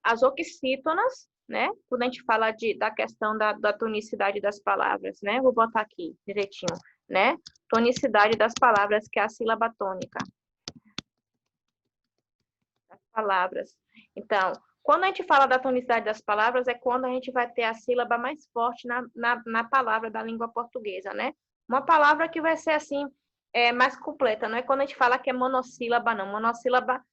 as oxítonas, né? Quando a gente fala da questão da tonicidade das palavras, né? Vou botar aqui direitinho, né? Tonicidade das palavras, que é a sílaba tônica. Das palavras. Então, quando a gente fala da tonicidade das palavras, é quando a gente vai ter a sílaba mais forte na palavra da língua portuguesa, né? Uma palavra que vai ser, assim, mais completa, não é quando a gente fala que é monossílaba, não. Monossílaba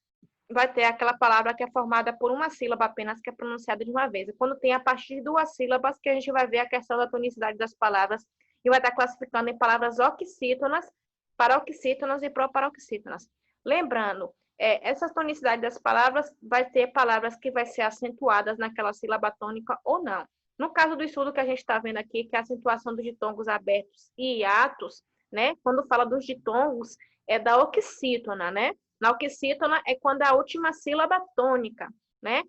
vai ter aquela palavra que é formada por uma sílaba apenas, que é pronunciada de uma vez. E quando tem a partir de duas sílabas, que a gente vai ver a questão da tonicidade das palavras, e vai estar classificando em palavras oxítonas, paroxítonas e proparoxítonas. Lembrando, essa tonicidade das palavras vai ter palavras que vai ser acentuadas naquela sílaba tônica ou não. No caso do estudo que a gente está vendo aqui, que é a acentuação dos ditongos abertos e hiatos, né? Quando fala dos ditongos, é da oxítona, né? Na oxítona é quando a última sílaba tônica, né?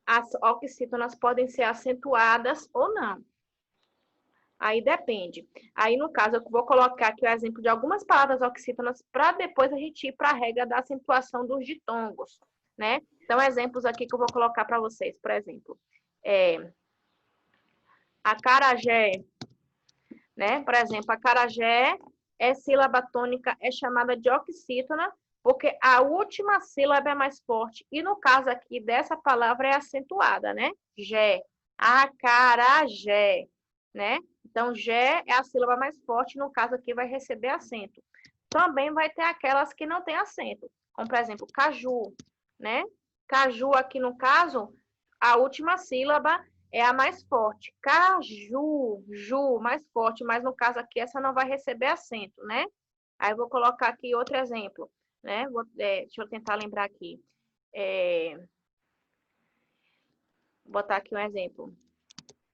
As oxítonas podem ser acentuadas ou não. Aí depende. Aí, no caso, eu vou colocar aqui o exemplo de algumas palavras oxítonas para depois a gente ir para a regra da acentuação dos ditongos, né? Então, exemplos aqui que eu vou colocar para vocês. Por exemplo, acarajé, né? Por exemplo, acarajé é sílaba tônica, é chamada de oxítona, porque a última sílaba é mais forte. E no caso aqui dessa palavra é acentuada, né? Jé, acarajé, né? Então, jé é a sílaba mais forte, no caso aqui vai receber acento. Também vai ter aquelas que não têm acento, como, por exemplo, caju, né? Caju aqui, no caso, a última sílaba é a mais forte. Caju, ju, mais forte, mas no caso aqui essa não vai receber acento, né? Aí eu vou colocar aqui outro exemplo, né? Deixa eu tentar lembrar aqui. Vou botar aqui um exemplo.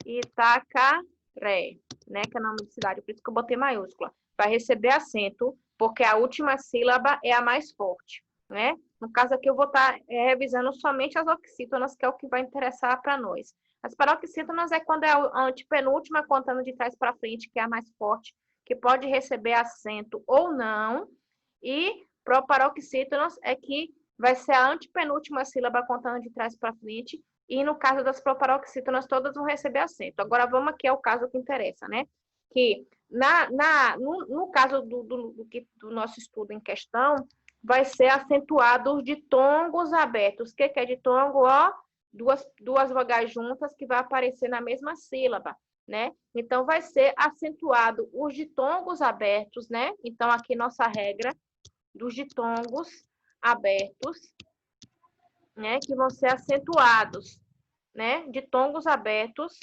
Itacaré, né? Que é o nome de cidade, por isso que eu botei maiúscula. Vai receber acento, porque a última sílaba é a mais forte, né? No caso aqui eu vou estar revisando somente as oxítonas, que é o que vai interessar para nós. As paroxítonas é quando é a antepenúltima, contando de trás para frente, que é a mais forte, que pode receber acento ou não. E proparoxítonas é que vai ser a antepenúltima sílaba, contando de trás para frente, e no caso das proparoxítonas, todas vão receber acento. Agora, vamos aqui ao caso que interessa, né? Que no caso do nosso estudo em questão, vai ser acentuado os ditongos abertos. O que é ditongo? Ó, duas vogais juntas que vai aparecer na mesma sílaba, né? Então, vai ser acentuado os ditongos abertos, né? Então, aqui nossa regra dos ditongos abertos, né, que vão ser acentuados, né, ditongos abertos,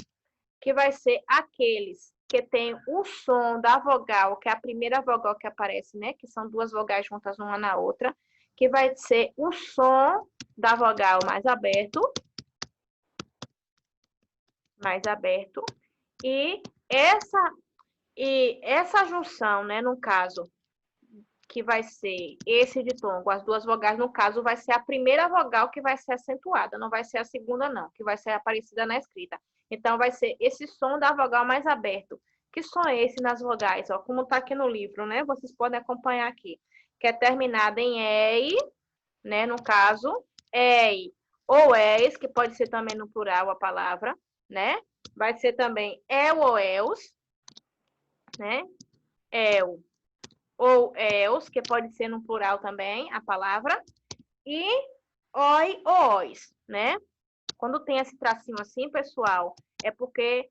que vai ser aqueles que tem o som da vogal, que é a primeira vogal que aparece, né, que são duas vogais juntas uma na outra, que vai ser o som da vogal mais aberto, e essa junção, né, no caso, que vai ser esse ditongo, as duas vogais, no caso, vai ser a primeira vogal que vai ser acentuada, não vai ser a segunda, não, que vai ser aparecida na escrita. Então, vai ser esse som da vogal mais aberto. Que som é esse nas vogais? Ó, como está aqui no livro, né? Vocês podem acompanhar aqui. Que é terminada em EI, né? No caso, EI ou ES, que pode ser também no plural a palavra, né? Vai ser também EL ou ELS, né? EL ou ELS, que pode ser no plural também, a palavra, e oi ou ois, né? Quando tem esse tracinho assim, pessoal, é porque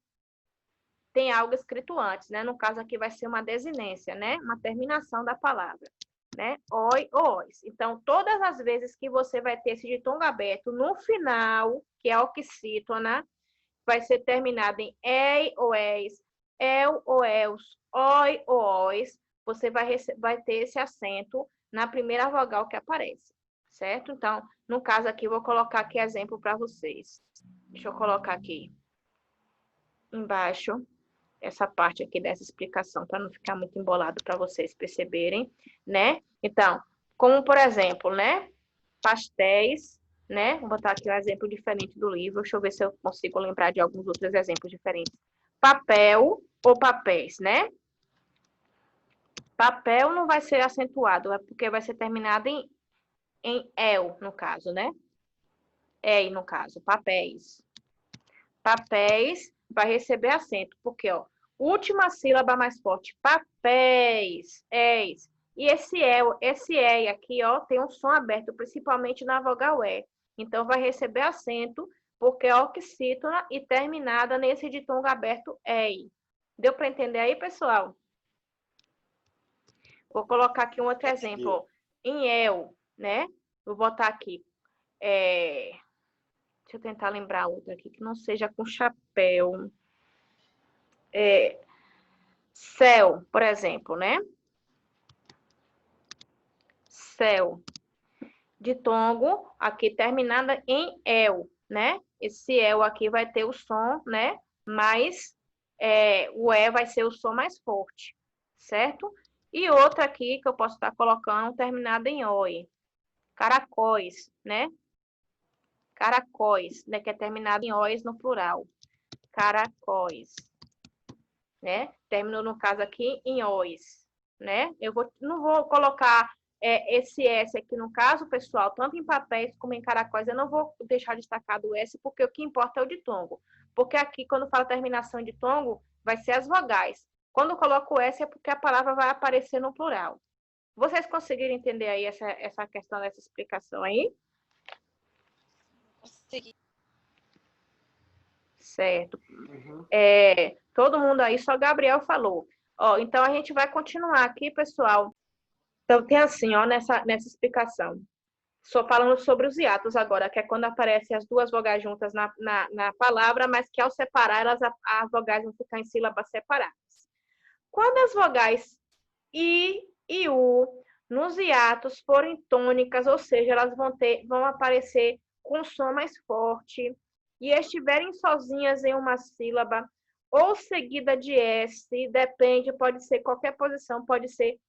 tem algo escrito antes, né? No caso aqui vai ser uma desinência, né? Uma terminação da palavra, né? Oi ou ois. Então, todas as vezes que você vai ter esse ditongo aberto, no final, que é oxítona, vai ser terminado em ei ou eis, el ou els, oi ou ois, você vai ter esse acento na primeira vogal que aparece, certo? Então, no caso aqui, eu vou colocar aqui exemplo para vocês. Deixa eu colocar aqui embaixo essa parte aqui dessa explicação, para não ficar muito embolado para vocês perceberem, né? Então, como por exemplo, né? Pastéis, né? Vou botar aqui um exemplo diferente do livro. Deixa eu ver se eu consigo lembrar de alguns outros exemplos diferentes. Papel ou papéis, né? Papel não vai ser acentuado, é porque vai ser terminado em el, no caso, né? EI, no caso, papéis. Papéis vai receber acento, porque, ó, última sílaba mais forte, papéis, EIs. E esse E aqui, ó, tem um som aberto, principalmente na vogal E. Então, vai receber acento, porque é oxítona e terminada nesse ditongo aberto EI. Deu para entender aí, pessoal? Vou colocar aqui um outro exemplo, ó, em EL, né? Vou botar aqui. Deixa eu tentar lembrar outra aqui, que não seja com chapéu. Céu, por exemplo, né? Céu. Ditongo, aqui terminada em El, né? Esse El aqui vai ter o som, né? Mas o E vai ser o som mais forte, certo? E outra aqui que eu posso estar colocando terminada em OI. Caracóis, né? Caracóis, né? Que é terminado em OIs no plural. Caracóis, né? Terminou, no caso aqui, em OIs, né? Não vou colocar esse S aqui no caso, pessoal, tanto em papéis como em caracóis, eu não vou deixar destacado o S, porque o que importa é o ditongo. Porque aqui, quando fala terminação de ditongo, vai ser as vogais. Quando eu coloco o S, é porque a palavra vai aparecer no plural. Vocês conseguiram entender aí essa questão dessa explicação aí? Consegui. Certo. Todo mundo aí, só Gabriel falou. Ó, então, a gente vai continuar aqui, pessoal. Então, tem assim, ó, nessa explicação. Só falando sobre os hiatos agora, que é quando aparecem as duas vogais juntas na palavra, mas que ao separar, as vogais vão ficar em sílabas separadas. Quando as vogais I e U nos hiatos forem tônicas, ou seja, elas vão aparecer com som mais forte, e estiverem sozinhas em uma sílaba, ou seguida de S, depende, pode ser qualquer posição, pode ser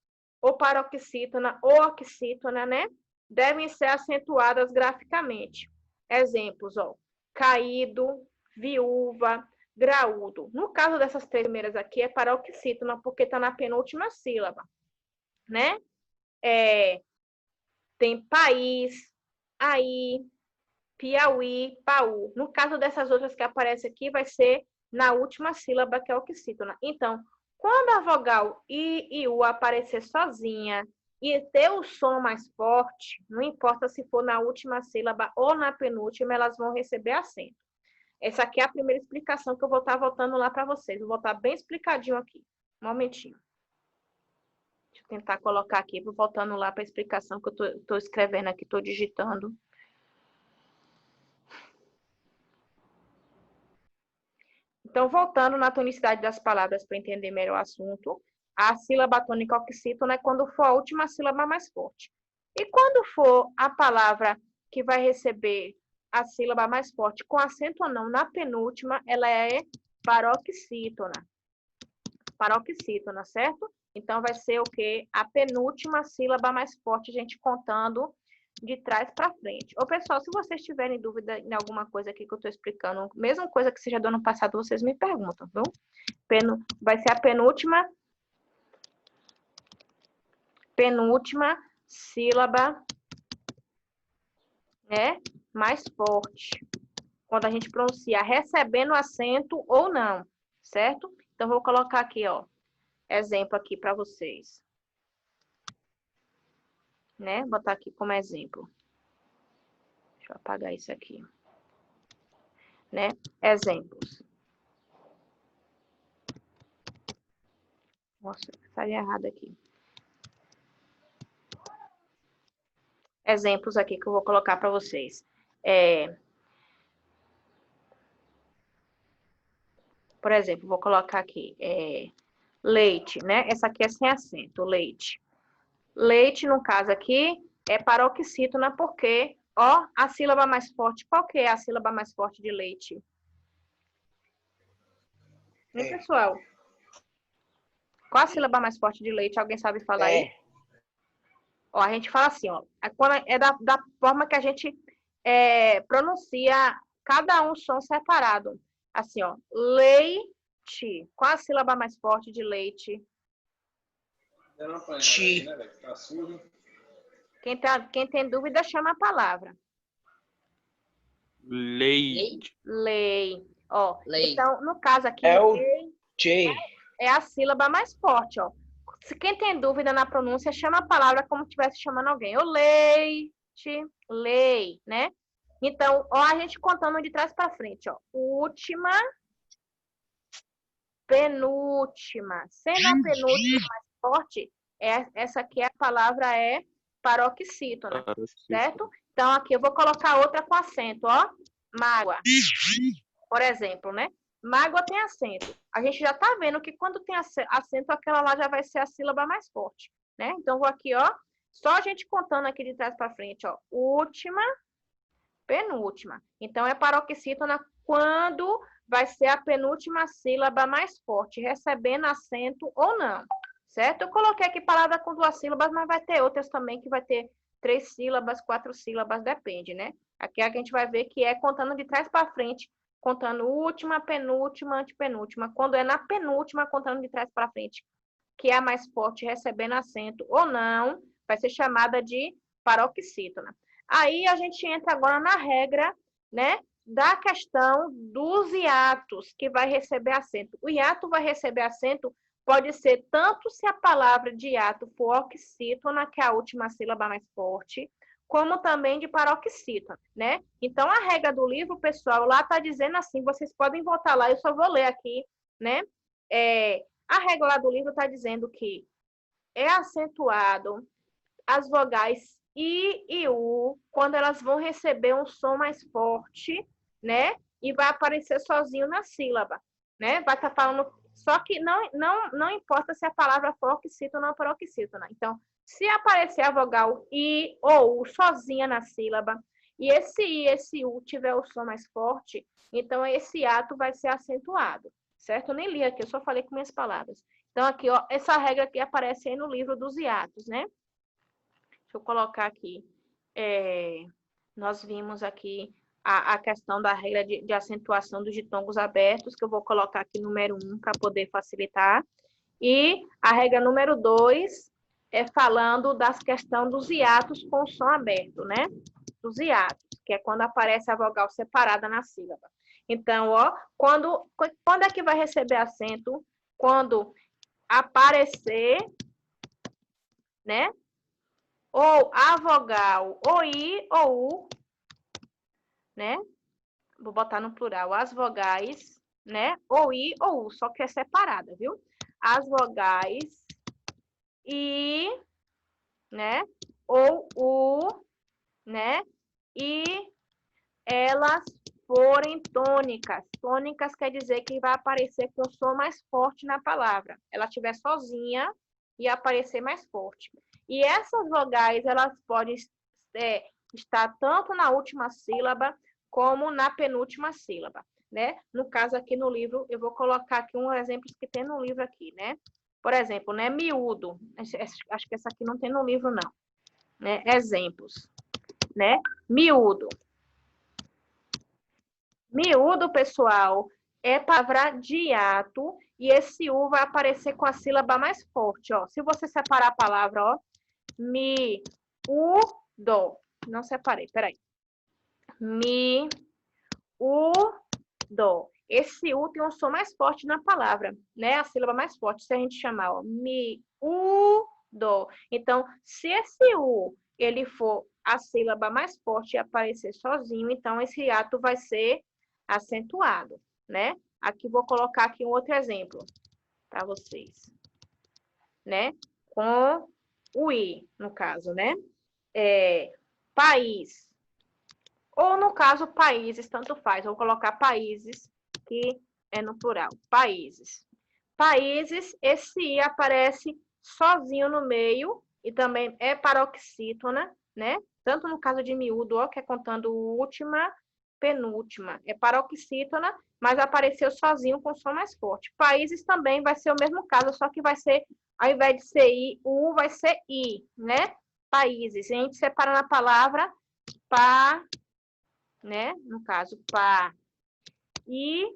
ou paroxítona ou oxítona, né? Devem ser acentuadas graficamente. Exemplos, ó, caído, viúva, graúdo. No caso dessas três primeiras aqui, é paroxítona, porque está na penúltima sílaba, né? Tem país, aí, Piauí, Paú. No caso dessas outras que aparecem aqui, vai ser na última sílaba, que é oxítona. Então, quando a vogal I e U aparecer sozinha e ter o som mais forte, não importa se for na última sílaba ou na penúltima, elas vão receber acento. Essa aqui é a primeira explicação que eu vou estar voltando lá para vocês. Vou botar bem explicadinho aqui. Um momentinho. Deixa eu tentar colocar aqui, vou voltando lá para a explicação que eu estou escrevendo aqui, estou digitando. Então, voltando na tonicidade das palavras para entender melhor o assunto, a sílaba tônica oxítona é quando for a última sílaba mais forte. E quando for a palavra que vai receber a sílaba mais forte com acento ou não na penúltima, ela é paroxítona. Paroxítona, certo? Então, vai ser o quê? A penúltima sílaba mais forte, a gente contando de trás para frente. Ô, pessoal, se vocês tiverem dúvida em alguma coisa aqui que eu estou explicando, mesma coisa que seja do ano passado, vocês me perguntam, viu? Vai ser a penúltima sílaba, né, mais forte. Quando a gente pronuncia recebendo acento ou não, certo? Então, vou colocar aqui, ó, exemplo aqui para vocês. Né? Vou botar aqui como exemplo. Deixa eu apagar isso aqui. Né? Exemplos. Nossa, saiu errado aqui. Exemplos aqui que eu vou colocar para vocês. Por exemplo, vou colocar aqui leite, né? Essa aqui é sem acento, leite. Leite, no caso aqui, é paroxítona, porque, ó, a sílaba mais forte. Qual que é a sílaba mais forte de leite? Né, pessoal? Qual a sílaba mais forte de leite? Alguém sabe falar aí? Ó, a gente fala assim, ó. É da forma que a gente pronuncia cada um som separado. Assim, ó. Leite. Qual a sílaba mais forte de leite? Ti. Quem tem dúvida, chama a palavra. Leite. Lei. Ó, Lei. então, no caso aqui, É o lei J. é a sílaba mais forte, ó. Se quem tem dúvida na pronúncia, chama a palavra como se estivesse chamando alguém. O leite, lei, né? Então, ó, a gente contando de trás para frente, ó. Última, penúltima. Sendo a penúltima mais forte, essa aqui a palavra é paroxítona, certo? Então, aqui eu vou colocar outra com acento, ó. Mágoa. Por exemplo, né? Mágoa tem acento. A gente já tá vendo que quando tem acento, aquela lá já vai ser a sílaba mais forte, né? Então, vou aqui, ó. Só a gente contando aqui de trás para frente, ó. Última, penúltima. Então, é paroxítona quando vai ser a penúltima sílaba mais forte, recebendo acento ou não, certo? Eu coloquei aqui palavra com 2 sílabas, mas vai ter outras também que vai ter 3 sílabas, 4 sílabas, depende, né? Aqui a gente vai ver que é contando de trás para frente, contando última, penúltima, antepenúltima. Quando é na penúltima, contando de trás para frente, que é a mais forte, recebendo acento ou não, vai ser chamada de paroxítona. Aí a gente entra agora na regra, né, da questão dos hiatos, que vai receber acento. O hiato vai receber acento, pode ser tanto se a palavra de hiato for oxítona, que é a última sílaba mais forte, como também de paroxítona, né? Então, a regra do livro, pessoal, lá está dizendo assim, vocês podem voltar lá, eu só vou ler aqui, né? A regra lá do livro está dizendo que é acentuado as vogais I e U quando elas vão receber um som mais forte, né? E vai aparecer sozinho na sílaba, né? Vai estar falando... Só que não importa se a palavra for oxítona ou paroxítona. Então, se aparecer a vogal I ou U sozinha na sílaba, e esse I e esse U tiver o som mais forte, então esse ato vai ser acentuado, certo? Eu nem li aqui, eu só falei com minhas palavras. Então, aqui, ó, essa regra aqui aparece aí no livro dos hiatos, né? Deixa eu colocar aqui. Nós vimos aqui a questão da regra de acentuação dos ditongos abertos, que eu vou colocar aqui número 1 para poder facilitar. E a regra número 2 é falando das questões dos hiatos com som aberto, né? Dos hiatos, que é quando aparece a vogal separada na sílaba. Então, ó, quando é que vai receber acento? Quando aparecer, né? Ou a vogal ou I ou U, né? Vou botar no plural, as vogais, né? Ou I ou U, só que é separada, viu? As vogais I, né? Ou U, né? E elas forem tônicas. Tônicas quer dizer que vai aparecer com o som mais forte na palavra. Ela estiver sozinha e aparecer mais forte. E essas vogais, elas podem estar tanto na última sílaba como na penúltima sílaba, né? No caso aqui no livro, eu vou colocar aqui um exemplo que tem no livro aqui, né? Por exemplo, né? Miúdo. Acho que essa aqui não tem no livro, não. Né? Exemplos, né? Miúdo. Miúdo, pessoal, é palavra de hiato e esse U vai aparecer com a sílaba mais forte, ó. Se você separar a palavra, ó, mi, u, do. Não separei, peraí. Mi, u, do. Esse U tem um som mais forte na palavra, né? A sílaba mais forte, se a gente chamar, ó, mi, u, do. Então, se esse U, ele for a sílaba mais forte e aparecer sozinho, então esse hiato vai ser acentuado, né? Aqui vou colocar aqui um outro exemplo para vocês, né? Com o I, no caso, né? País. Ou, no caso, países, tanto faz. Vou colocar países, que é no plural. Países. Países, esse I aparece sozinho no meio e também é paroxítona, né? Tanto no caso de miúdo, ó, que é contando última, penúltima. É paroxítona, mas apareceu sozinho com som mais forte. Países também vai ser o mesmo caso, só que vai ser, ao invés de ser I, o U vai ser I, né? Países. A gente separa na palavra pa, né? No caso, pa, I,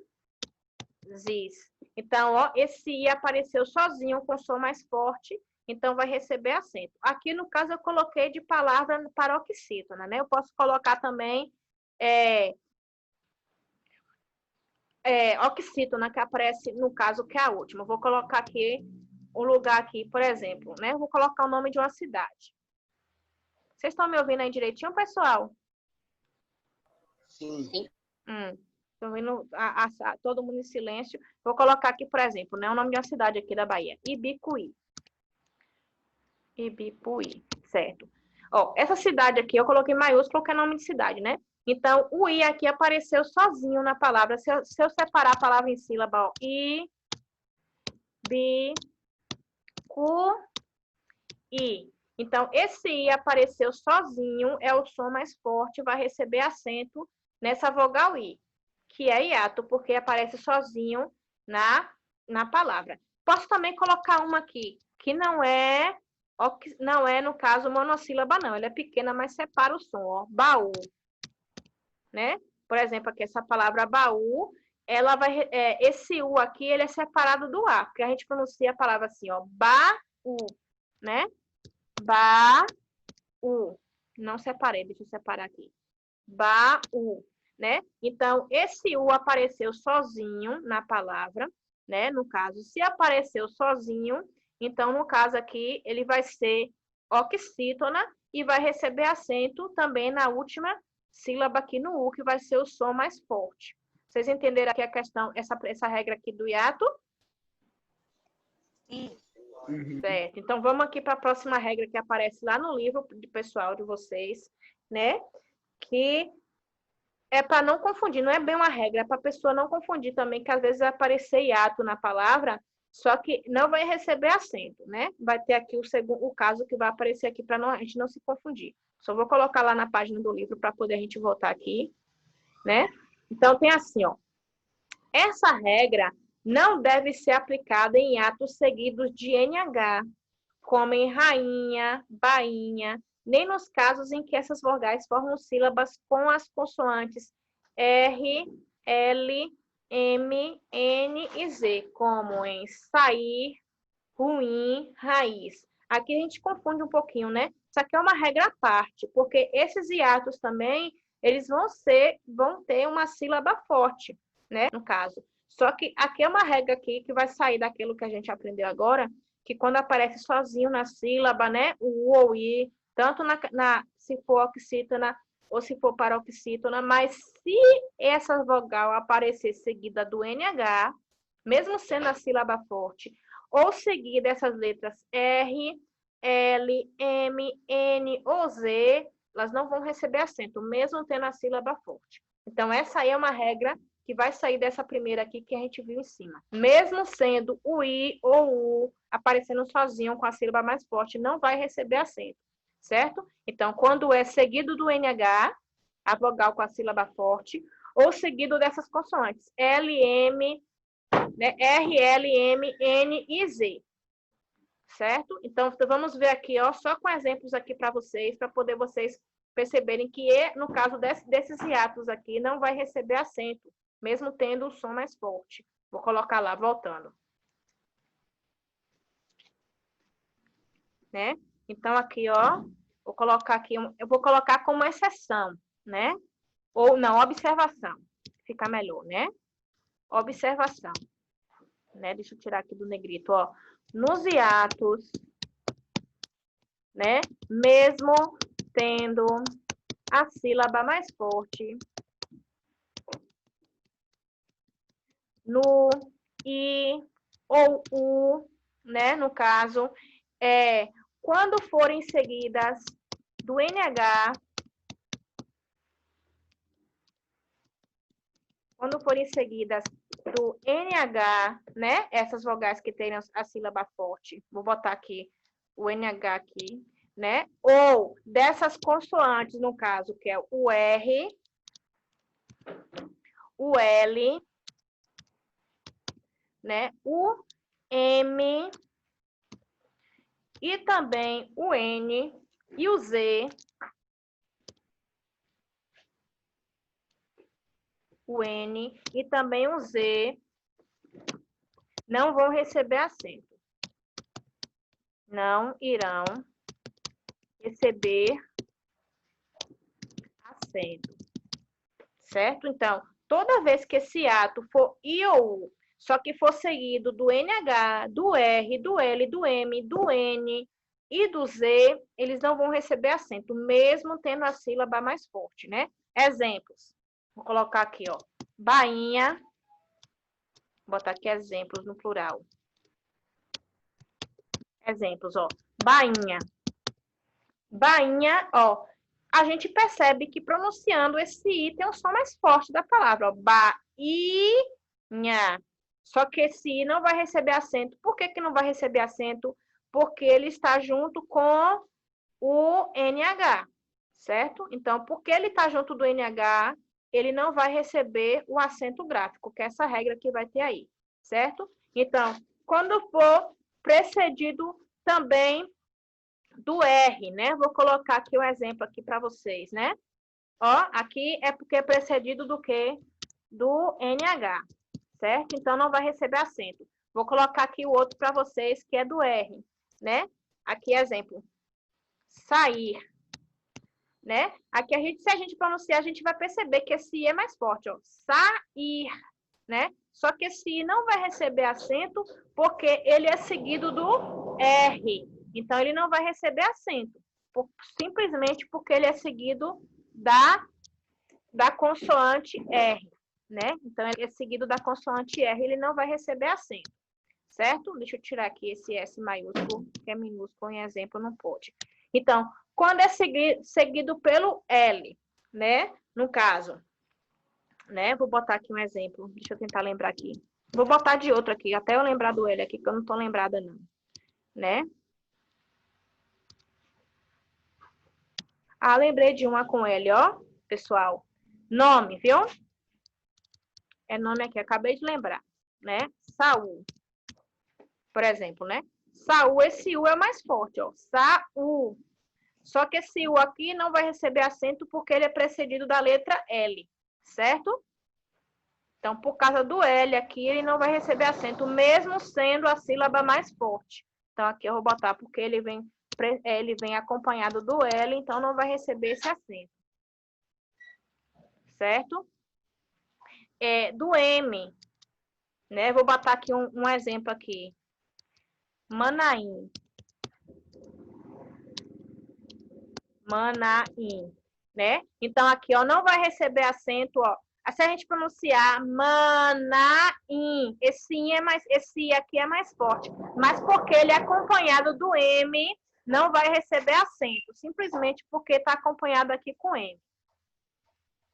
zis. Então, ó, esse I apareceu sozinho com som mais forte, então vai receber acento. Aqui, no caso, eu coloquei de palavra paroxítona, né? Eu posso colocar também oxítona, que aparece no caso que é a última. Eu vou colocar aqui um lugar aqui, por exemplo, né? Eu vou colocar o nome de uma cidade. Vocês estão me ouvindo aí direitinho, pessoal? Sim. Estou ouvindo todo mundo em silêncio. Vou colocar aqui, por exemplo, né? O nome de uma cidade aqui da Bahia. Ibicuí. Ibipuí, certo. Ó, essa cidade aqui eu coloquei maiúsculo, que é nome de cidade, né? Então, o I aqui apareceu sozinho na palavra. Se eu separar a palavra em sílaba, ó, I, bi, cu, I. Então, esse I apareceu sozinho, é o som mais forte, vai receber acento nessa vogal I, que é hiato, porque aparece sozinho na palavra. Posso também colocar uma aqui, que não é, no caso, monossílaba, não. Ela é pequena, mas separa o som, ó. Baú. Né? Por exemplo, aqui essa palavra baú, ela vai, esse U aqui, ele é separado do A, porque a gente pronuncia a palavra assim, ó, baú, né? Baú. Não separei, deixa eu separar aqui. Baú, né? Então, esse U apareceu sozinho na palavra, né? No caso, se apareceu sozinho, então, no caso aqui, ele vai ser oxítona e vai receber acento também na última sílaba aqui no U, que vai ser o som mais forte. Vocês entenderam aqui a questão, essa regra aqui do hiato? Sim. Certo. Então, vamos aqui para a próxima regra que aparece lá no livro de pessoal de vocês, né? Que é para não confundir, não é bem uma regra, é para a pessoa não confundir também, que às vezes vai aparecer hiato na palavra, só que não vai receber acento, né? Vai ter aqui o caso que vai aparecer aqui para a gente não se confundir. Só vou colocar lá na página do livro para poder a gente voltar aqui, né? Então, tem assim, ó. Essa regra não deve ser aplicada em atos seguidos de NH, como em rainha, bainha, nem nos casos em que essas vogais formam sílabas com as consoantes R, L, M, N e Z, como em sair, ruim, raiz. Aqui a gente confunde um pouquinho, né? Isso aqui é uma regra à parte, porque esses hiatos também, eles vão ter uma sílaba forte, né? No caso. Só que aqui é uma regra aqui que vai sair daquilo que a gente aprendeu agora, que quando aparece sozinho na sílaba, né? O U ou I, tanto se for oxítona ou se for paroxítona, mas se essa vogal aparecer seguida do NH, mesmo sendo a sílaba forte, ou seguir dessas letras R, L, M, N ou Z, elas não vão receber acento, mesmo tendo a sílaba forte. Então, essa aí é uma regra que vai sair dessa primeira aqui que a gente viu em cima. Mesmo sendo o I ou U aparecendo sozinho com a sílaba mais forte, não vai receber acento, certo? Então, quando é seguido do NH, a vogal com a sílaba forte, ou seguido dessas consoantes, L, M, né? R, L, M, N e Z. Certo? Então, vamos ver aqui, ó, só com exemplos aqui para vocês, para poder vocês perceberem que, no caso desses hiatos aqui, não vai receber acento, mesmo tendo o som mais forte. Vou colocar lá, voltando. Né? Então, aqui, ó, vou colocar aqui, eu vou colocar como exceção, né? Ou não, observação. Fica melhor, né? Observação. Né? Deixa eu tirar aqui do negrito, ó. Nos hiatos, né? Mesmo tendo a sílaba mais forte, no I ou U, né? No caso, quando forem seguidas do NH, quando forem seguidas do NH, né? Essas vogais que tenham a sílaba forte, vou botar aqui o NH aqui, né? Ou dessas consoantes, no caso, que é o R, o L, né? O M e também o N e o Z, o N e também o Z não vão receber acento. Não irão receber acento. Certo? Então, toda vez que esse ato for I ou U, só que for seguido do NH, do R, do L, do M, do N e do Z, eles não vão receber acento, mesmo tendo a sílaba mais forte, né? Exemplos. Vou colocar aqui, ó. Bainha. Vou botar aqui exemplos no plural. Exemplos, ó. Bainha. Bainha, ó. A gente percebe que pronunciando esse I tem um som mais forte da palavra, ó. Bainha. Só que esse I não vai receber acento. Por que que não vai receber acento? Porque ele está junto com o NH, certo? Então, porque ele está junto do NH, ele não vai receber o acento gráfico, que é essa regra que vai ter aí, certo? Então, quando for precedido também do R, né? Vou colocar aqui um exemplo aqui para vocês, né? Ó, aqui é porque é precedido do quê? Do NH, certo? Então, não vai receber acento. Vou colocar aqui o outro para vocês, que é do R, né? Aqui, exemplo. Sair, né? Aqui, se a gente pronunciar, a gente vai perceber que esse I é mais forte, ó. Sair, né? Só que esse I não vai receber acento porque ele é seguido do R. Então, ele não vai receber acento, simplesmente porque ele é seguido da consoante R, né? Então, ele é seguido da consoante R, ele não vai receber acento, certo? Deixa eu tirar aqui esse S maiúsculo, que é minúsculo, em exemplo, não pode. Então, quando é seguido pelo L, né? No caso, né? Vou botar aqui um exemplo, deixa eu tentar lembrar aqui. Vou botar de outro aqui, até eu lembrar do L aqui, que eu não tô lembrada não, né? Ah, lembrei de uma com L, ó, pessoal. Nome, viu? É nome aqui, acabei de lembrar, né? Saul. Por exemplo, né? Saul, esse U é mais forte, ó. Saul. Só que esse U aqui não vai receber acento porque ele é precedido da letra L, certo? Então, por causa do L aqui, ele não vai receber acento, mesmo sendo a sílaba mais forte. Então, aqui eu vou botar porque ele vem acompanhado do L, então não vai receber esse acento. Certo? Do M, né? Vou botar aqui um exemplo aqui. Manaim. Manaim, né? Então, aqui, ó, não vai receber acento, ó. Se a gente pronunciar Manaim, esse I aqui é mais forte. Mas porque ele é acompanhado do M, não vai receber acento. Simplesmente porque está acompanhado aqui com M.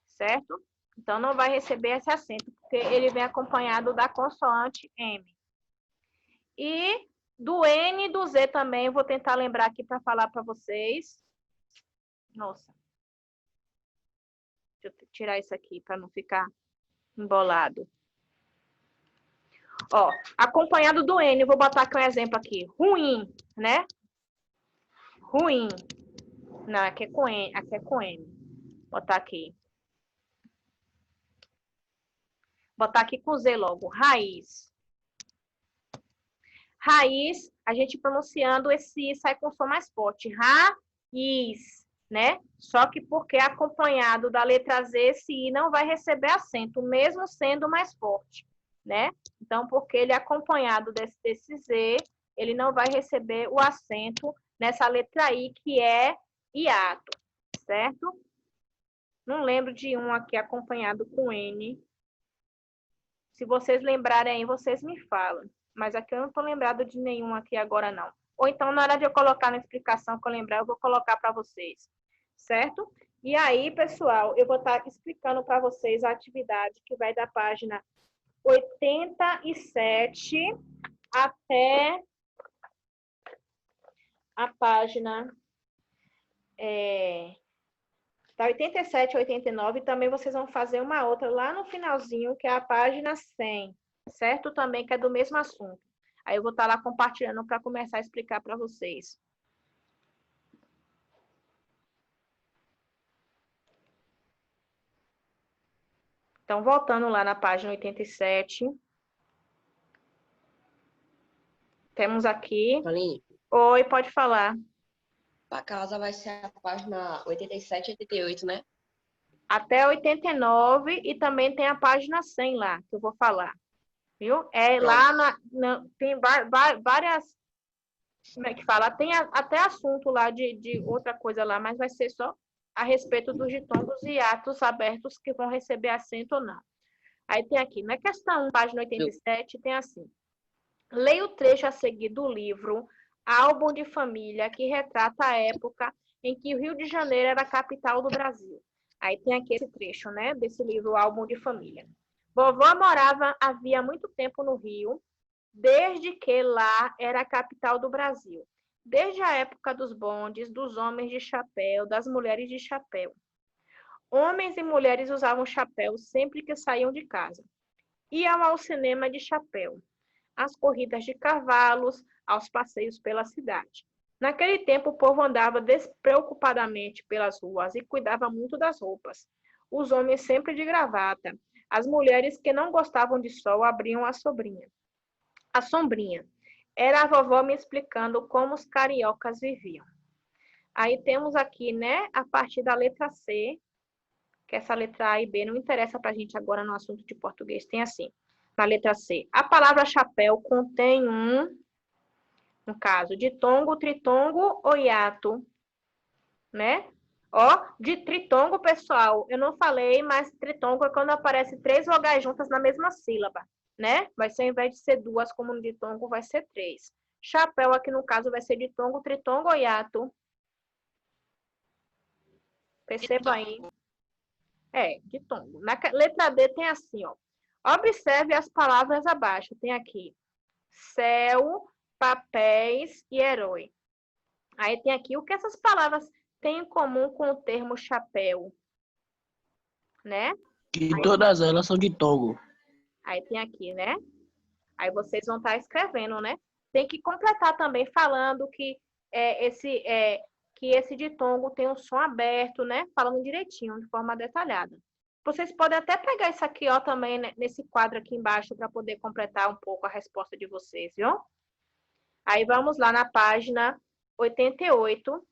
Certo? Então, não vai receber esse acento, porque ele vem acompanhado da consoante M. E do N e do Z também, eu vou tentar lembrar aqui para falar para vocês. Nossa. Deixa eu tirar isso aqui para não ficar embolado. Ó, acompanhado do N, eu vou botar aqui um exemplo aqui. Ruim, né? Ruim. Não, aqui é com N. Aqui é com N. Vou botar aqui. Botar aqui com Z logo. Raiz. Raiz, a gente pronunciando esse I sai com som mais forte. Raiz, né? Só que porque é acompanhado da letra Z, esse I não vai receber acento, mesmo sendo mais forte, né? Então, porque ele é acompanhado desse Z, ele não vai receber o acento nessa letra I, que é hiato, certo? Não lembro de um aqui acompanhado com N. Se vocês lembrarem aí, vocês me falam. Mas aqui eu não estou lembrado de nenhum aqui agora, não. Ou então, na hora de eu colocar na explicação que eu lembrar, eu vou colocar para vocês. Certo? E aí, pessoal, eu vou estar explicando para vocês a atividade que vai da página 87 até a página da 87 a 89. Também vocês vão fazer uma outra lá no finalzinho, que é a página 100. Certo? Também, que é do mesmo assunto. Aí eu vou estar lá compartilhando para começar a explicar para vocês. Então, voltando lá na página 87. Temos aqui... Aline, Oi, pode falar. a casa vai ser a página 87 e 88, né? Até 89 e também tem a página 100 lá, que eu vou falar. Viu? Lá tem várias, como é que fala? Tem até assunto lá de outra coisa lá, mas vai ser só a respeito dos ditongos e atos abertos que vão receber assento ou não. Aí tem aqui, na questão 1, página 87, tem assim. Leia o trecho a seguir do livro Álbum de Família, que retrata a época em que o Rio de Janeiro era a capital do Brasil. Aí tem aqui esse trecho, né, desse livro Álbum de Família. Vovó morava havia muito tempo no Rio, desde que lá era a capital do Brasil. Desde a época dos bondes, dos homens de chapéu, das mulheres de chapéu. Homens e mulheres usavam chapéu sempre que saíam de casa. Iam ao cinema de chapéu, às corridas de cavalos, aos passeios pela cidade. Naquele tempo, o povo andava despreocupadamente pelas ruas e cuidava muito das roupas. Os homens sempre de gravata. As mulheres que não gostavam de sol abriam a sombrinha. Era a vovó me explicando como os cariocas viviam. Aí temos aqui, né, a partir da letra C, que essa letra A e B não interessa para a gente agora no assunto de português, tem assim, na letra C. A palavra chapéu contém no caso, ditongo, tritongo ou hiato, né? Ó, de tritongo, pessoal, eu não falei, mas tritongo é quando aparece 3 vogais juntas na mesma sílaba, né? Vai ser, ao invés de ser 2, como no ditongo, vai ser 3. Chapéu aqui, no caso, vai ser ditongo, tritongo ou hiato. Perceba aí. Ditongo. Na letra D tem assim, ó. Observe as palavras abaixo. Tem aqui céu, papéis e herói. Aí tem aqui o que essas palavras têm em comum com o termo chapéu, né? Que todas elas são de Togo. Aí tem aqui, né? Aí vocês vão estar escrevendo, né? Tem que completar também falando que esse ditongo tem um som aberto, né? Falando direitinho, de forma detalhada. Vocês podem até pegar isso aqui, ó, também, né, nesse quadro aqui embaixo, para poder completar um pouco a resposta de vocês, viu? Aí vamos lá na página 88,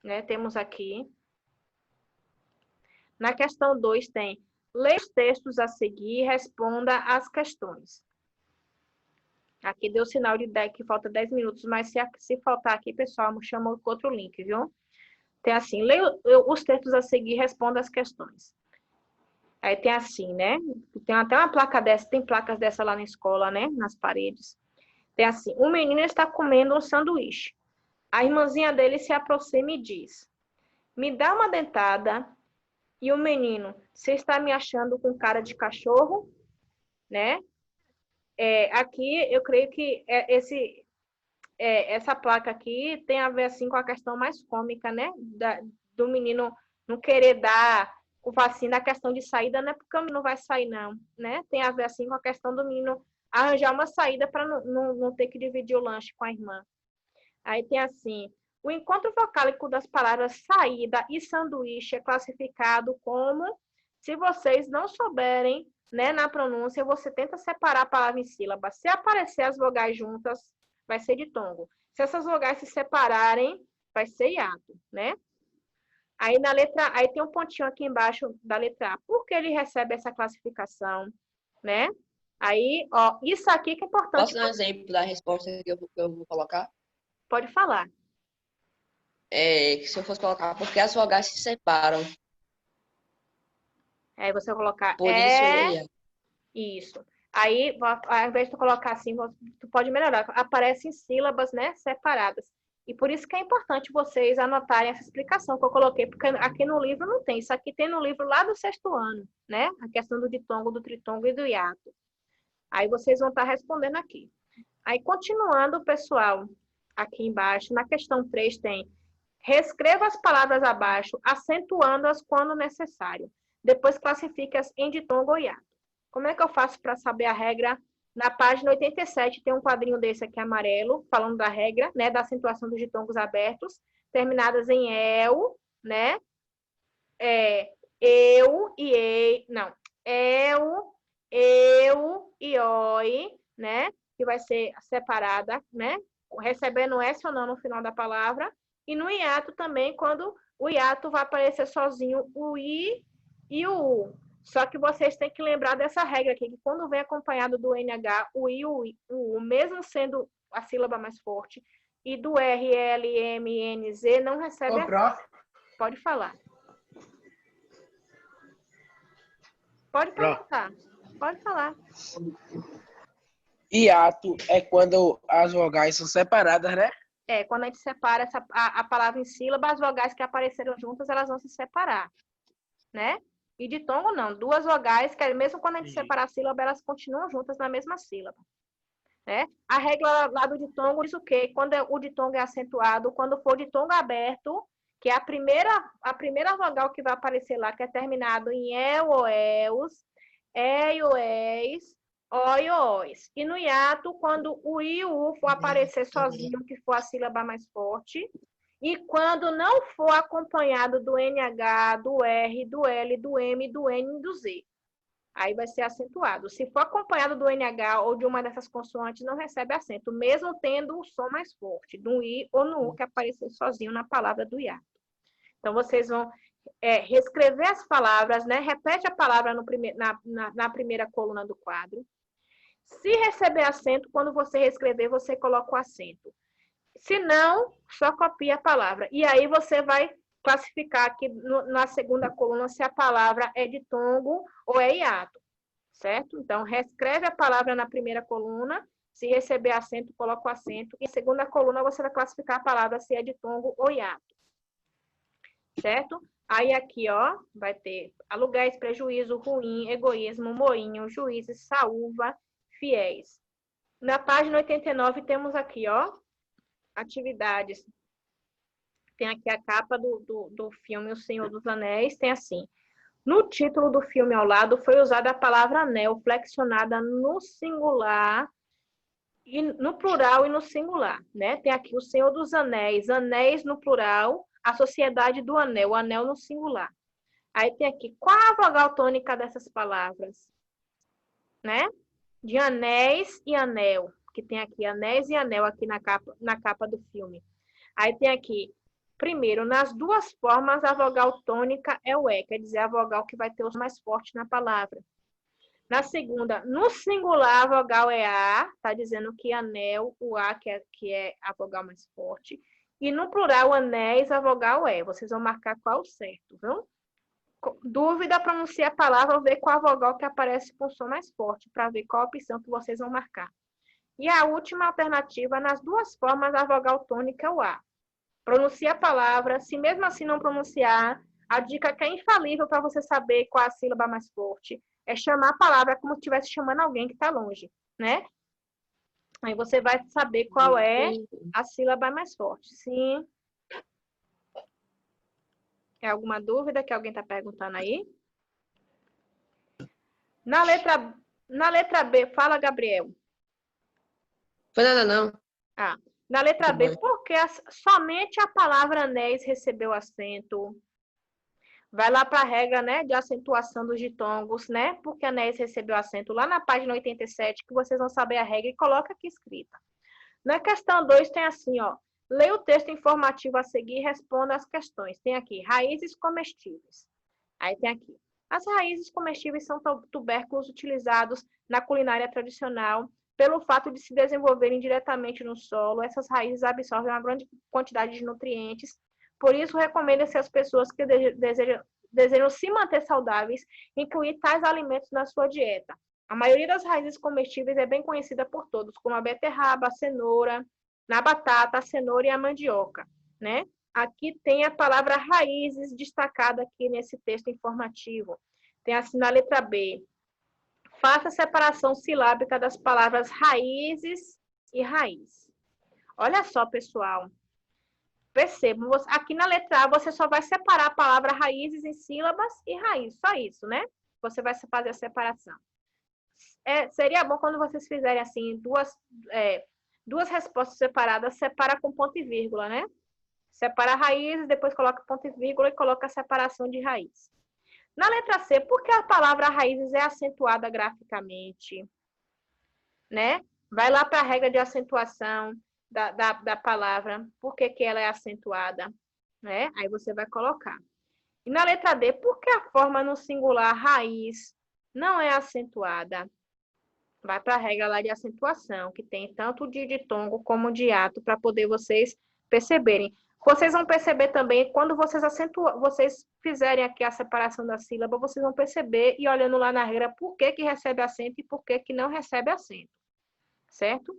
né? Temos aqui. Na questão 2 tem, leia os textos a seguir e responda as questões. Aqui deu sinal de que falta 10 minutos, mas se faltar aqui, pessoal, me chama com outro link, viu? Tem assim, leia os textos a seguir e responda as questões. Aí tem assim, né? Tem até uma placa dessa, tem placas dessa lá na escola, né? Nas paredes. Tem assim, um menino está comendo um sanduíche. A irmãzinha dele se aproxima e diz, me dá uma dentada. E o menino, você está me achando com cara de cachorro? Né? Aqui, eu creio que essa placa aqui tem a ver assim com a questão mais cômica, né? Do menino não querer dar o vacina, a questão de saída, não é porque o menino não vai sair, não, né? Tem a ver assim com a questão do menino arranjar uma saída para não ter que dividir o lanche com a irmã. Aí tem assim, o encontro vocálico das palavras saída e sanduíche é classificado como, se vocês não souberem, né, na pronúncia, você tenta separar a palavra em sílabas. Se aparecer as vogais juntas, vai ser ditongo. Se essas vogais se separarem, vai ser hiato, né? Aí aí tem um pontinho aqui embaixo da letra A. Por que ele recebe essa classificação, né? Aí, ó, isso aqui que é importante. Posso dar um exemplo da resposta que eu vou colocar? Pode falar. Que se eu fosse colocar, porque as vogais se separam. Aí você vai colocar Por isso ele é. Isso. Aí, ao invés de tu colocar assim, tu pode melhorar. Aparecem sílabas, né, separadas. E por isso que é importante vocês anotarem essa explicação que eu coloquei, porque aqui no livro não tem. Isso aqui tem no livro lá do 6º ano, né? A questão do ditongo, do tritongo e do hiato. Aí vocês vão estar respondendo aqui. Aí, continuando, pessoal, aqui embaixo, na questão 3 tem, reescreva as palavras abaixo, acentuando-as quando necessário. Depois classifique-as em ditongo ou hiato. Como é que eu faço para saber a regra? Na página 87 tem um quadrinho desse aqui amarelo, falando da regra, né, da acentuação dos ditongos abertos, terminadas em el, né? Eu e ei, não. Eu e oi, né? Que vai ser separada, né? Recebendo S ou não no final da palavra. E no hiato também, quando o hiato vai aparecer sozinho o I e o U. Só que vocês têm que lembrar dessa regra aqui, que quando vem acompanhado do NH, o I e o U, mesmo sendo a sílaba mais forte, e do R, L, M, N, Z, não recebe Ô, prof, Pode falar. Pode perguntar. Pode falar. Hiato é quando as vogais são separadas, né? Quando a gente separa a palavra em sílaba, as vogais que apareceram juntas, elas vão se separar, né? E ditongo não. Duas vogais, que mesmo quando a gente separar a sílaba, elas continuam juntas na mesma sílaba, né? A regra lá do ditongo diz o quê? Quando o ditongo é acentuado, quando for ditongo aberto, que é a primeira vogal que vai aparecer lá, que é terminado em el ou eus, o, es, o e ois. E no hiato, quando o i e o u for aparecer sozinho, que for a sílaba mais forte, e quando não for acompanhado do NH, do R, do L, do M, do N e do Z. Aí vai ser acentuado. Se for acompanhado do NH ou de uma dessas consoantes, não recebe acento, mesmo tendo um som mais forte, do I ou no U, que aparecer sozinho na palavra do hiato. Então, vocês vão reescrever as palavras, né? Repete a palavra na primeira coluna do quadro. Se receber acento, quando você reescrever, você coloca o acento. Se não, só copia a palavra. E aí você vai classificar aqui na segunda coluna se a palavra é ditongo ou é hiato, certo? Então, reescreve a palavra na primeira coluna, se receber acento, coloca o acento, e na segunda coluna você vai classificar a palavra se é ditongo ou hiato, certo? Aí aqui, ó, vai ter aluguéis, prejuízo, ruim, egoísmo, moinho, juízes, saúva, fiéis. Na página 89 temos aqui, ó, atividades. Tem aqui a capa do filme O Senhor dos Anéis, tem assim. No título do filme ao lado foi usada a palavra anel, flexionada no singular, e no plural e no singular, né? Tem aqui O Senhor dos Anéis, anéis no plural, a Sociedade do Anel, o anel no singular. Aí tem aqui, qual a vogal tônica dessas palavras? Né? De anéis e anel, que tem aqui anéis e anel aqui na capa do filme. Aí tem aqui, primeiro, nas duas formas, a vogal tônica é o E, quer dizer, a vogal que vai ter o som mais forte na palavra. Na segunda, no singular, a vogal é A, está dizendo que anel, o A, que é a vogal mais forte. E no plural, anéis, a vogal é. Vocês vão marcar qual o certo, viu? Dúvida, pronuncia a palavra, ver qual a vogal que aparece com o som mais forte, para ver qual a opção que vocês vão marcar. E a última alternativa, nas duas formas, a vogal tônica é o A. Pronuncia a palavra, se mesmo assim não pronunciar, a dica que é infalível para você saber qual a sílaba mais forte é chamar a palavra como se estivesse chamando alguém que está longe, né? Aí você vai saber qual é a sílaba mais forte. Sim. É alguma dúvida que alguém está perguntando aí? Na letra B, fala, Gabriel. Foi nada, não. Na letra B, por que somente a palavra anéis recebeu acento? Vai lá para a regra, né, de acentuação dos ditongos, né? Porque anéis recebeu acento lá na página 87, que vocês vão saber a regra e coloca aqui escrita. Na questão 2 tem assim, ó. Leia o texto informativo a seguir e responda as questões. Tem aqui, raízes comestíveis. Aí tem aqui. As raízes comestíveis são tubérculos utilizados na culinária tradicional. Pelo fato de se desenvolverem diretamente no solo, essas raízes absorvem uma grande quantidade de nutrientes. Por isso, recomenda-se às pessoas que desejam se manter saudáveis, incluir tais alimentos na sua dieta. A maioria das raízes comestíveis é bem conhecida por todos, como a beterraba, a cenoura, na batata, a cenoura e a mandioca, né? Aqui tem a palavra raízes destacada aqui nesse texto informativo. Tem assim na letra B. Faça a separação silábica das palavras raízes e raiz. Olha só, pessoal. Percebam, aqui na letra A você só vai separar a palavra raízes em sílabas e raiz. Só isso, né? Você vai fazer a separação. Seria bom quando vocês fizerem assim, duas respostas separadas, separa com ponto e vírgula, né? Separa raízes, depois coloca ponto e vírgula e coloca a separação de raiz. Na letra C, por que a palavra raízes é acentuada graficamente? Né? Vai lá para a regra de acentuação. da palavra, por que que ela é acentuada, né? Aí você vai colocar. E na letra D, por que a forma no singular raiz não é acentuada? Vai para a regra lá de acentuação, que tem tanto de ditongo como de ato, para poder vocês perceberem. Vocês vão perceber também, quando vocês fizerem aqui a separação da sílaba, vocês vão perceber, e olhando lá na regra, por que que recebe acento e por que que não recebe acento. Certo?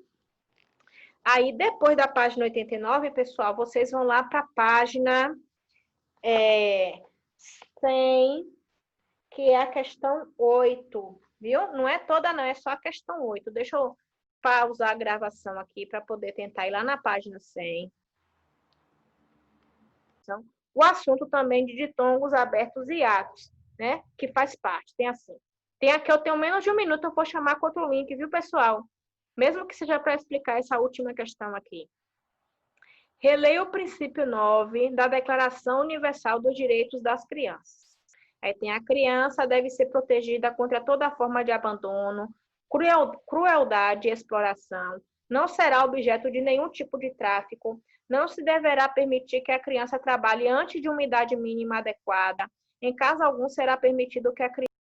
Aí, depois da página 89, pessoal, vocês vão lá para a página 100, que é a questão 8, viu? Não é toda, não, é só a questão 8. Deixa eu pausar a gravação aqui para poder tentar ir lá na página 100. Então, o assunto também de ditongos abertos e atos, né? Que faz parte. Tem assim. Tem aqui, eu tenho menos de um minuto, eu vou chamar com outro link, viu, pessoal? Mesmo que seja para explicar essa última questão aqui. Releia o princípio 9 da Declaração Universal dos Direitos das Crianças. Aí tem a criança deve ser protegida contra toda forma de abandono, crueldade e exploração, não será objeto de nenhum tipo de tráfico, não se deverá permitir que a criança trabalhe antes de uma idade mínima adequada, em caso algum será permitido que a criança